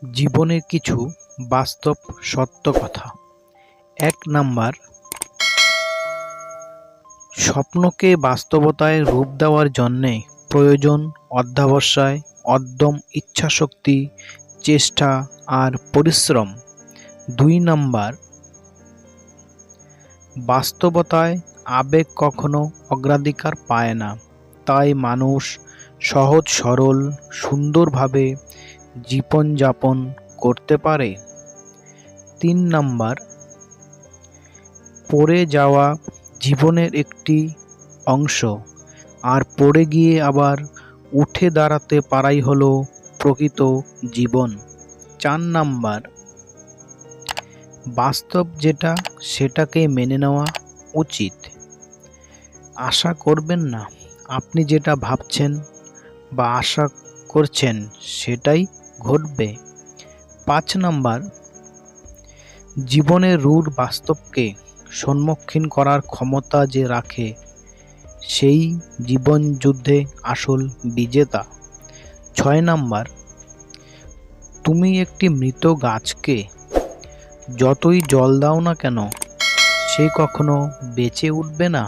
জীবনের কিছু বাস্তব সত্য কথা। ১ নাম্বার, স্বপ্নকে বাস্তবতায় রূপ দেওয়ার জন্যে প্রয়োজন অধ্যবসায়, অদম্য ইচ্ছাশক্তি, চেষ্টা আর পরিশ্রম। ২ নাম্বার, বাস্তবতায় আবেগ কখনো অগ্রাধিকার পায় না, তাই মানুষ সহজ সরল সুন্দরভাবে জীবনযাপন করতে পারে। ৩ নাম্বার, পড়ে যাওয়া জীবনের একটি অংশ, আর পড়ে গিয়ে আবার উঠে দাঁড়াতে পারাই হলো প্রকৃত জীবন। ৪ নাম্বার, বাস্তব যেটা সেটাকে মেনে নেওয়া উচিত। আশা করবেন না আপনি যেটা ভাবছেন বা আশা করছেন সেটাই ঘটবে। ৫ নাম্বার, জীবনের রূঢ় বাস্তবকে সম্মুখীন করার ক্ষমতা যে রাখে সেই জীবনযুদ্ধে আসল বিজেতা। ৬ নাম্বার, তুমি একটি মৃত গাছকে যতই জল দাও না কেন সে কখনো বেঁচে উঠবে না।